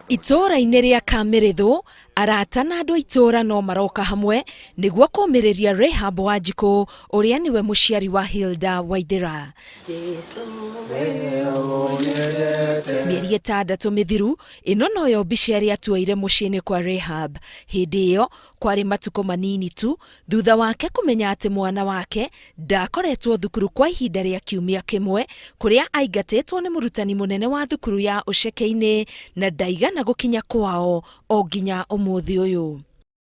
Itũra-inĩ rĩa Kameretho, arata na andũ a itũra no maroka hamwe nĩguo kũmĩrĩria Rehab Wanjikũ ũrĩa niwe mũciari wa Hilda Waithera. Mĩeri 6 mĩthiru, ĩno noyo mbica ĩrĩa atuoire mũciĩ-inĩ kwa Rehab. Hĩndĩ ĩyo kwarĩ matukũ manini tu thutha wake kũmenya atĩ mwana wake ndakoretwo thukuru kwa ihinda rĩa kiumia kĩmwe, kũrĩa aingatĩtwo nĩ mũrutani mũnene wa thukuru ya Ũceke-inĩ na ndaigana gũkinya kwao o nginya ũmũthĩ ũyũ.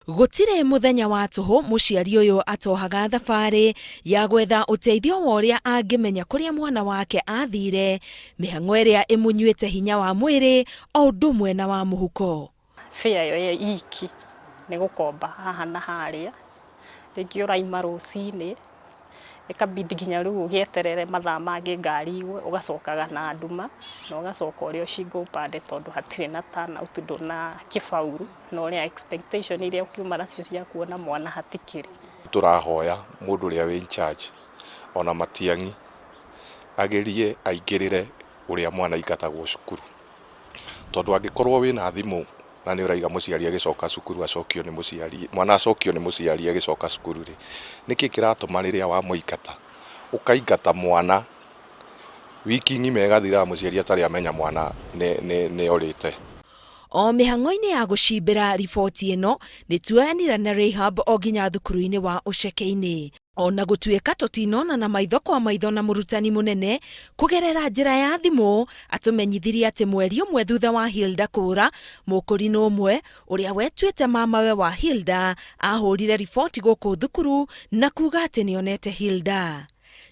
Gũtirĩ mũthenya wa tũhũ mũciari ũyũ atohaga thabarĩ ya gwetha ũteithio wa ũrĩa angĩmenya kũrĩa mwana wake athire, mĩhang'o ĩrĩa ĩmũnyuĩte hinya wa mwĩrĩ o ũndũ ũmwe na wa mũhuko. Fĩa yo iki nĩ gũkomba haha na harĩa, rĩngĩ ũraima rũcinĩ ikabidi nginya rĩu ũgĩeterere mathaa mangĩ ngari igwe ũgacokaga na nduma na ũgacoka ũrĩa ũcingo upande tondũ hatirĩ na turnout ndũna kĩbauru na ũrĩa expectation iria ũkiuma nacio cia kuona mwana hatikĩrĩ. Tũrahoya mũndũ ũrĩa wĩ in charge ona Matiang'i agerie aingĩrĩre ũrĩa mwana aigatagwo cukuru, tondũ angĩkorwo wĩna thimũ na nĩ ũraiga mũciari agĩcoka cukuru acokio nĩ mũciari, mwana acokio nĩ mũciari agĩcoka cukuru rĩ, nĩkĩ kĩratũma rĩrĩa wa mũingata ũkaingata mwana wiki ng'ima ĩgathira mũciari atarĩ amenya mwana nĩ orĩte. O mĩhang'o-inĩ ya gũcimbĩra riboti ĩno nĩtuoyanire na Rehab o nginya thukuru-inĩ wa Ũceke-inĩ. Ona gũtuĩka tũtinona na maitho kwa maitho na mũrutani mũnene kũgerera njĩra ya thimũ, atũmenyithirie atĩ mweri ũmwe thutha wa Hilda kũra, mũkũrinũ ũmwe ũrĩa wetuĩte mamawe wa Hilda ahũrire riboti gũkũ thukuru na kuga atĩ nĩonete Hilda.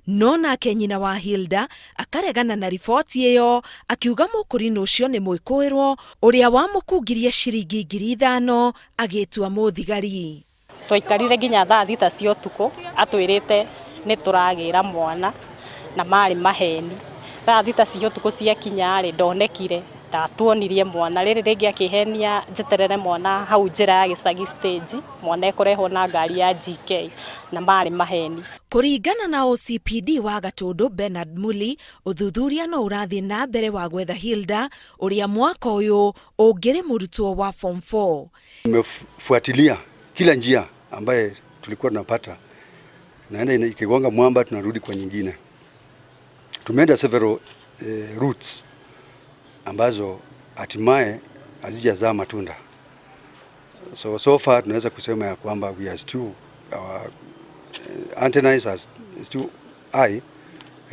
No nake nyina wa Hilda akaregana na riboti ĩyo, akiuga mũkũrinũ ũcio nĩ mwĩkũĩrwo ũrĩa wamũkungirie ciringi 5,000 agĩtua mũthigari. Twaikarire nginya thaa 6 cia ũtukũ atwĩrĩte nĩ tũragĩra mwana na marĩ maheni. Thaa 6 cia ũtukũ ciakinya rĩ ndonekire, ndatuonirie mwana. Rĩrĩ rĩngĩ akĩhenia njeterere mwana hau njĩra ya Gĩcagi stage, mwana ekũrehwo na ngari ya GK na marĩ maheni. Kũringana na OCPD wa Gatũndũ Bernard Muli, ũthuthuria no ũrathiĩ na mbere wa gwetha Hilda ũrĩa mwaka ũyũ ũngĩrĩ mũrutwo wa form 4. Tumefuatilia kila njia ambaye tulikuwa tunapata, naenda ikigonga mwamba tunarudi kwa nyingine. Tumeenda several routes ambazo hatimaye hazijazaa matunda. So far tunaweza kusema ya kwamba we are still our antennas are still high,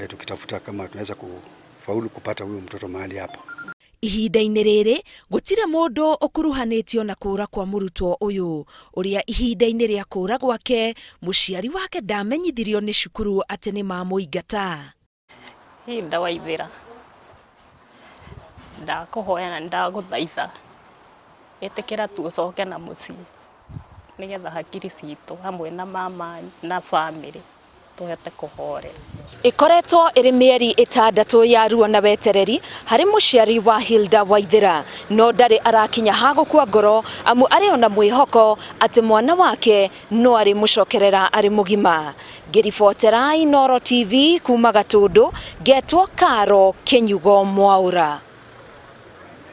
tukitafuta kama tunaweza kufaulu kupata huyo mtoto mahali hapa. Ihinda-inĩ rĩrĩ gũtirĩ mũndũ ũkuruhanĩtio na kũũra kwa mũrutwo ũyũ, ũrĩa ihinda-inĩ rĩa kũũra gwake mũciari wake ndamenyithirio nĩ cukuru atĩ nĩ mamũingata. Hilda Waithera, ndakũhoya na ndagũthaitha ĩtĩkĩra tũcoke na mũciĩ nĩgetha hakiri citũ hamwe na mama na family tũhote kũhorera. Ĩkoretwo ĩrĩ mĩeri 6 ya ruo na wetereri harĩ mũciari wa Hilda Waithera, no ndarĩ arakinya ha gũkua ngoro amu arĩ ona mwĩhoko atĩ mwana wake no arĩ mũcokerera arĩ mũgima. Ngĩribotera Inooro TV kuma Gatũndũ, ngetwo Karo Kenyugo Mwaũra.